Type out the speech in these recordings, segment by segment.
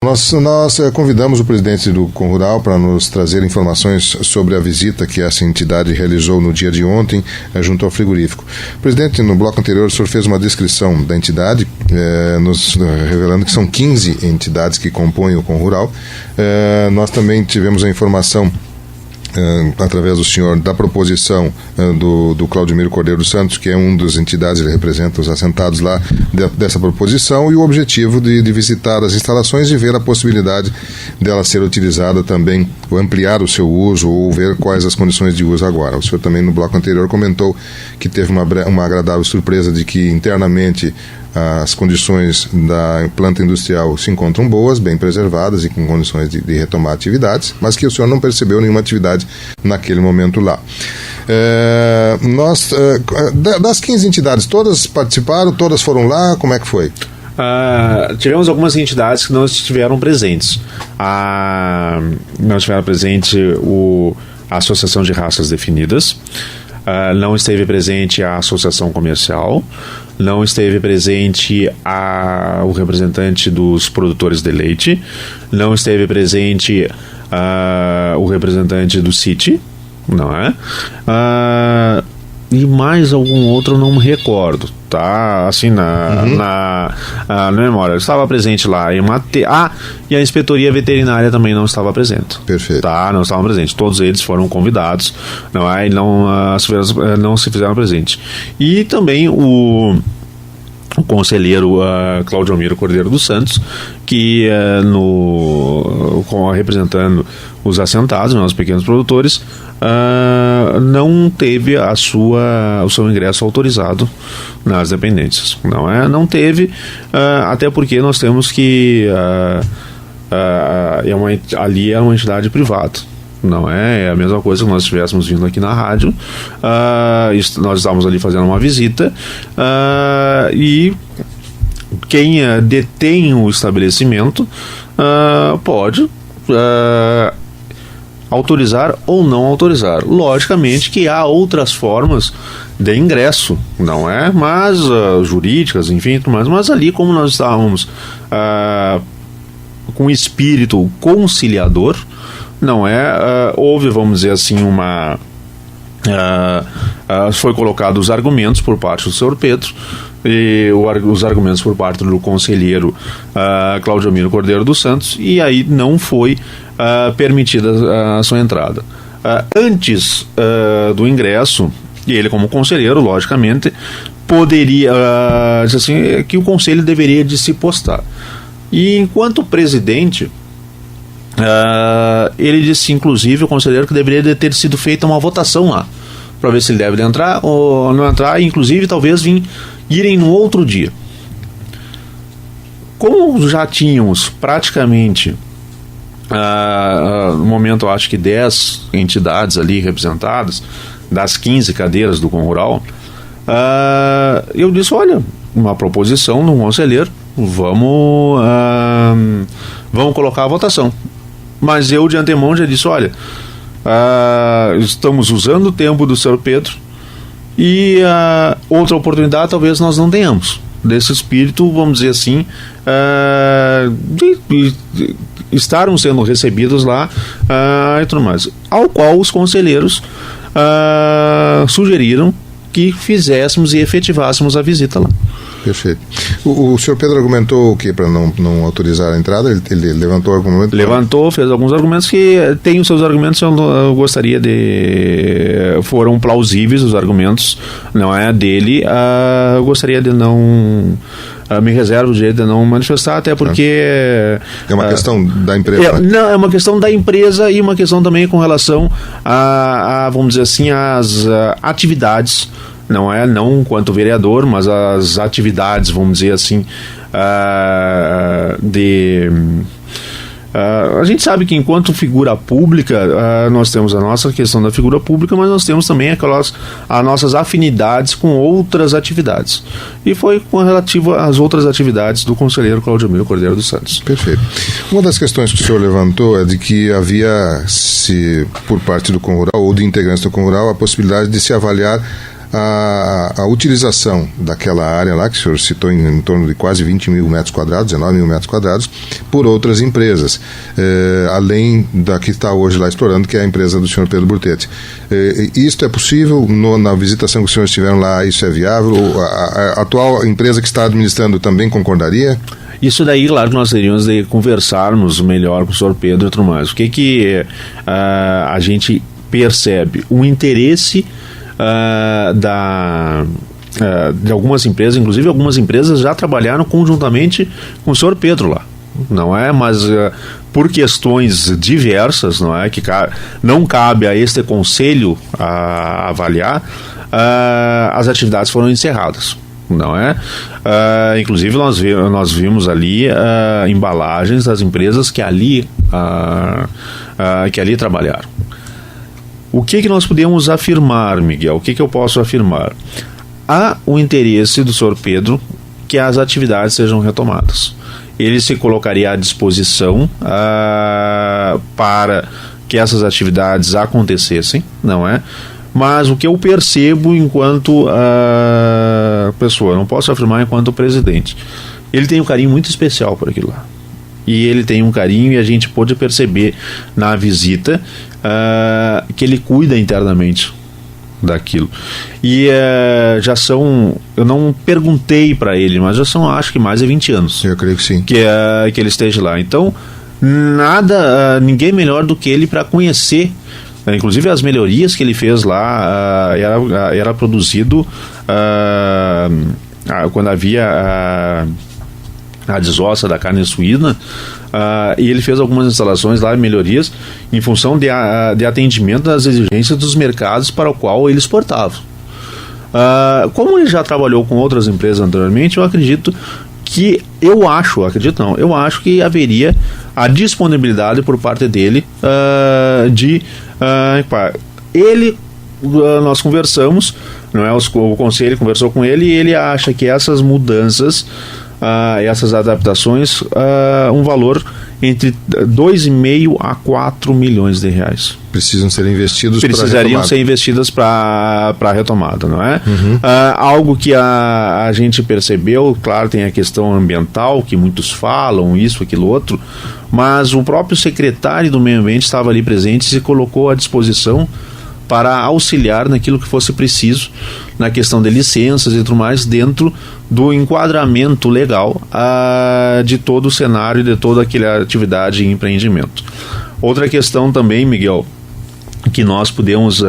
Nós convidamos o presidente do Conrural para nos trazer informações sobre a visita que essa entidade realizou no dia de ontem junto ao frigorífico. Presidente, no bloco anterior o senhor fez uma descrição da entidade, nos revelando que são 15 entidades que compõem o Conrural. Nós também tivemos a informação através do senhor, da proposição do Claudemiro Cordeiro dos Santos, que é um das entidades, ele representa os assentados lá dessa proposição, e o objetivo de visitar as instalações e ver a possibilidade dela ser utilizada também, ou ampliar o seu uso, ou ver quais as condições de uso agora. O senhor também no bloco anterior comentou que teve uma agradável surpresa de que internamente as condições da planta industrial se encontram boas, bem preservadas e com condições de retomar atividades, mas que o senhor não percebeu nenhuma atividade naquele momento lá. Das 15 entidades, todas participaram, todas foram lá, como é que foi? Tivemos algumas entidades que não estiveram presentes. Não estiveram presente a Associação de Raças Definidas, não esteve presente a Associação Comercial, não esteve presente o representante dos produtores de leite, não esteve presente o representante do CIT, não é? E mais algum outro eu não me recordo, tá? Assim, na memória. Eu estava presente lá e a Inspetoria Veterinária também não estava presente. Perfeito. Tá? Não estavam presentes. Todos eles foram convidados, não é? E não se fizeram presente. E também o conselheiro Claudemiro Cordeiro dos Santos, que representando os assentados, os pequenos produtores, não teve o seu ingresso autorizado nas dependências, não teve, até porque nós temos que ali é uma entidade privada, não é a mesma coisa que nós estivéssemos vindo aqui na rádio. Nós estávamos ali fazendo uma visita, e quem detém o estabelecimento pode autorizar ou não autorizar. Logicamente que há outras formas de ingresso, não é? Mas jurídicas, enfim, mas ali, como nós estávamos com espírito conciliador, não é? Houve, vamos dizer assim, foi colocado os argumentos por parte do senhor Pedro e os argumentos por parte do conselheiro Claudemiro Cordeiro dos Santos, e aí não foi permitida a sua entrada. Antes do ingresso, e ele como conselheiro, logicamente, poderia dizer assim, que o conselho deveria de se postar. E enquanto presidente, ele disse, inclusive, o conselheiro, que deveria ter sido feita uma votação lá, para ver se ele deve entrar ou não entrar, e inclusive talvez irem no outro dia. Como já tínhamos praticamente no momento, eu acho que 10 entidades ali representadas, das 15 cadeiras do Conrural, eu disse, olha, uma proposição do conselheiro, vamos colocar a votação. Mas eu de antemão já disse, olha, estamos usando o tempo do Sr. Pedro, e outra oportunidade talvez nós não tenhamos, desse espírito, vamos dizer assim, de estaram sendo recebidos lá e tudo mais, ao qual os conselheiros sugeriram que fizéssemos e efetivássemos a visita lá. Perfeito. O senhor Pedro argumentou o que para não autorizar a entrada? Ele levantou argumentos? Levantou, fez alguns argumentos que tem os seus argumentos, eu gostaria foram plausíveis os argumentos, não é dele, eu gostaria de não me reservo o direito de não manifestar, até porque é uma questão da empresa. Não, é uma questão da empresa e uma questão também com relação vamos dizer assim, às atividades, não quanto vereador, mas as atividades, vamos dizer assim, a gente sabe que enquanto figura pública, nós temos a nossa questão da figura pública, mas nós temos também as nossas afinidades com outras atividades. E foi com relativo às outras atividades do conselheiro Claudemiro Cordeiro dos Santos. Perfeito. Uma das questões que o senhor levantou é de que havia, por parte do Conrural ou de integrantes do Conrural, a possibilidade de se avaliar a utilização daquela área lá, que o senhor citou em torno de quase 20 mil metros quadrados, 19 mil metros quadrados, por outras empresas, além da que está hoje lá explorando, que é a empresa do senhor Pedro Burtetti. Isto é possível? Na visitação que os senhores tiveram lá, isso é viável? A atual empresa que está administrando também concordaria? Isso daí, claro que nós teríamos de conversarmos melhor com o senhor Pedro e tudo mais. O que a gente percebe? O interesse de algumas empresas, inclusive algumas empresas já trabalharam conjuntamente com o senhor Pedro lá, não é? Mas por questões diversas, não é? Que não cabe a este conselho avaliar, as atividades foram encerradas. Não é? Inclusive nós vimos ali embalagens das empresas que ali trabalharam. O que nós podemos afirmar, Miguel? O que eu posso afirmar? Há o interesse do senhor Pedro que as atividades sejam retomadas. Ele se colocaria à disposição para que essas atividades acontecessem, não é? Mas o que eu percebo enquanto pessoa, não posso afirmar enquanto presidente, ele tem um carinho muito especial por aquilo lá. E ele tem um carinho, e a gente pôde perceber na visita que ele cuida internamente daquilo. E já são, eu não perguntei para ele, mas já são, acho que mais de 20 anos. Eu creio que sim. Que ele esteja lá. Então, ninguém melhor do que ele para conhecer. Inclusive as melhorias que ele fez lá, era produzido quando havia a desossa da carne suína, e ele fez algumas instalações lá, melhorias, em função de atendimento das exigências dos mercados para o qual ele exportava. Como ele já trabalhou com outras empresas anteriormente, eu acredito que eu acho que haveria a disponibilidade por parte dele nós conversamos, não é? O conselho conversou com ele, e ele acha que essas mudanças, essas adaptações, um valor entre 2,5 a 4 milhões de reais. Precisam ser investidos Precisariam ser investidas para a retomada, não é? Algo que a gente percebeu, claro, tem a questão ambiental, que muitos falam, isso, aquilo, outro, mas o próprio secretário do Meio Ambiente estava ali presente e se colocou à disposição para auxiliar naquilo que fosse preciso, na questão de licenças e tudo mais, dentro do enquadramento legal de todo o cenário, de toda aquela atividade e empreendimento. Outra questão também, Miguel, que nós pudemos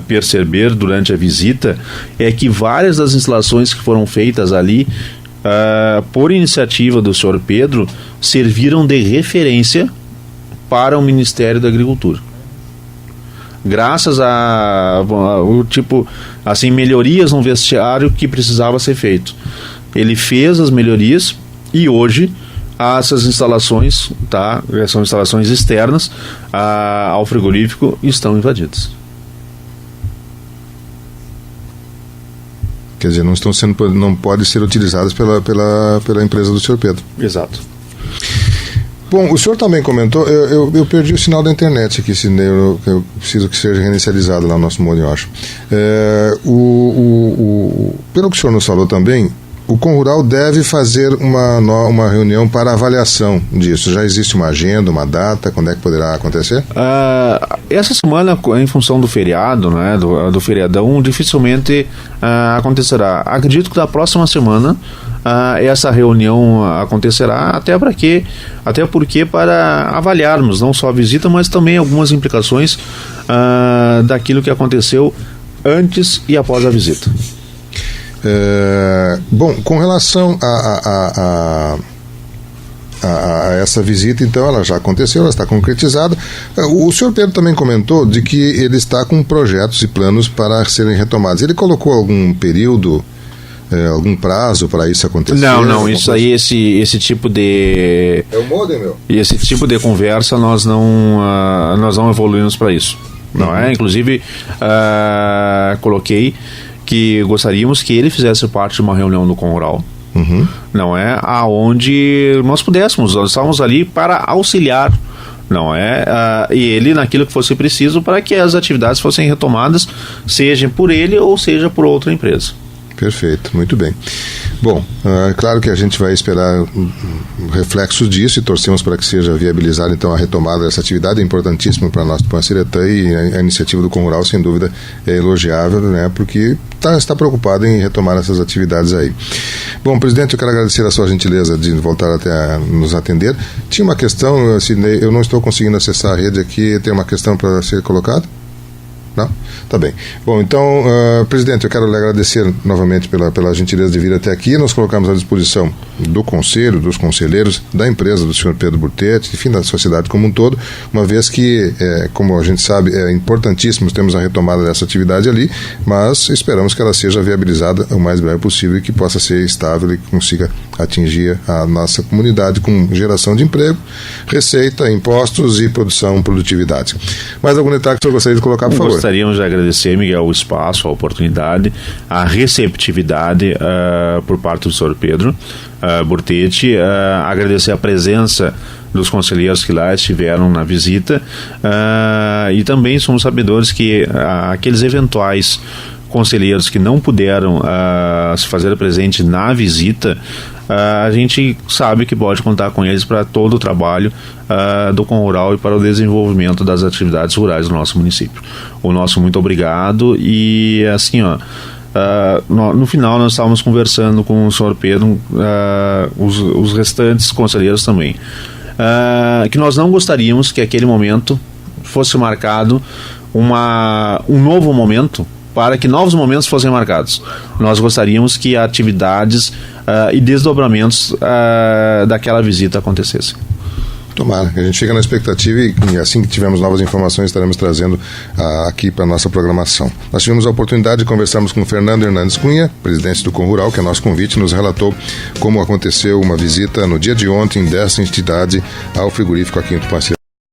perceber durante a visita, é que várias das instalações que foram feitas ali, por iniciativa do senhor Pedro, serviram de referência para o Ministério da Agricultura. Graças melhorias no vestiário que precisava ser feito. Ele fez as melhorias e hoje essas instalações, são instalações externas ao frigorífico, estão invadidas. Quer dizer, não podem ser utilizadas pela empresa do senhor Pedro. Exato. Bom, o senhor também comentou, eu perdi o sinal da internet aqui, eu preciso que seja reinicializado lá no nosso modo, eu acho. Pelo que o senhor nos falou também, o Conrural deve fazer uma reunião para avaliação disso. Já existe uma agenda, uma data, quando é que poderá acontecer? Essa semana, em função do feriado, né, do feriadão, dificilmente acontecerá. Acredito que da próxima semana essa reunião acontecerá, até porque para avaliarmos não só a visita, mas também algumas implicações daquilo que aconteceu antes e após a visita. Bom, com relação a essa visita, então, ela já aconteceu, ela está concretizada. O senhor Pedro também comentou de que ele está com projetos e planos para serem retomados. Ele colocou algum período, algum prazo para isso acontecer? Não, isso aí, esse tipo de... É o modem, meu? Esse tipo de conversa nós não evoluímos para isso. Não é? Inclusive, coloquei que gostaríamos que ele fizesse parte de uma reunião do Conrural, não é? Aonde nós estávamos ali para auxiliar Não é, e ele naquilo que fosse preciso para que as atividades fossem retomadas, seja por ele ou seja por outra empresa. Perfeito, muito bem. Bom, claro que a gente vai esperar reflexos disso e torcemos para que seja viabilizada então a retomada dessa atividade. É importantíssimo para nós do Panciretã, e a iniciativa do Conrural sem dúvida é elogiável, né, porque está preocupado em retomar essas atividades aí. Bom, presidente, eu quero agradecer a sua gentileza de voltar até a nos atender. Tinha uma questão, Sidney, eu não estou conseguindo acessar a rede aqui, tem uma questão para ser colocada? Não? Tá bem. Bom, então, presidente, eu quero lhe agradecer novamente pela gentileza de vir até aqui. Nós colocamos à disposição do Conselho, dos conselheiros, da empresa do senhor Pedro Burtetti, enfim, da sociedade como um todo, uma vez que, como a gente sabe, é importantíssimo termos a retomada dessa atividade ali, mas esperamos que ela seja viabilizada o mais breve possível e que possa ser estável e que consiga atingir a nossa comunidade com geração de emprego, receita, impostos e produtividade. Mais algum detalhe que o senhor gostaria de colocar, por favor? Gostaríamos de agradecer, Miguel, o espaço, a oportunidade, a receptividade por parte do senhor Pedro Burtetti, agradecer a presença dos conselheiros que lá estiveram na visita, e também somos sabedores que aqueles eventuais conselheiros que não puderam se fazer presente na visita, a gente sabe que pode contar com eles para todo o trabalho do Conrural e para o desenvolvimento das atividades rurais do nosso município. O nosso muito obrigado, e assim, no final nós estávamos conversando com o senhor Pedro, os restantes conselheiros também, que nós não gostaríamos que aquele momento fosse marcado um novo momento, para que novos momentos fossem marcados. Nós gostaríamos que atividades e desdobramentos daquela visita acontecessem. Tomara, a gente fica na expectativa e assim que tivermos novas informações estaremos trazendo aqui para a nossa programação. Nós tivemos a oportunidade de conversarmos com o Fernando Hernandes Cunha, presidente do Conrural, que é nosso convite, nos relatou como aconteceu uma visita no dia de ontem dessa entidade ao frigorífico aqui em Tupanci.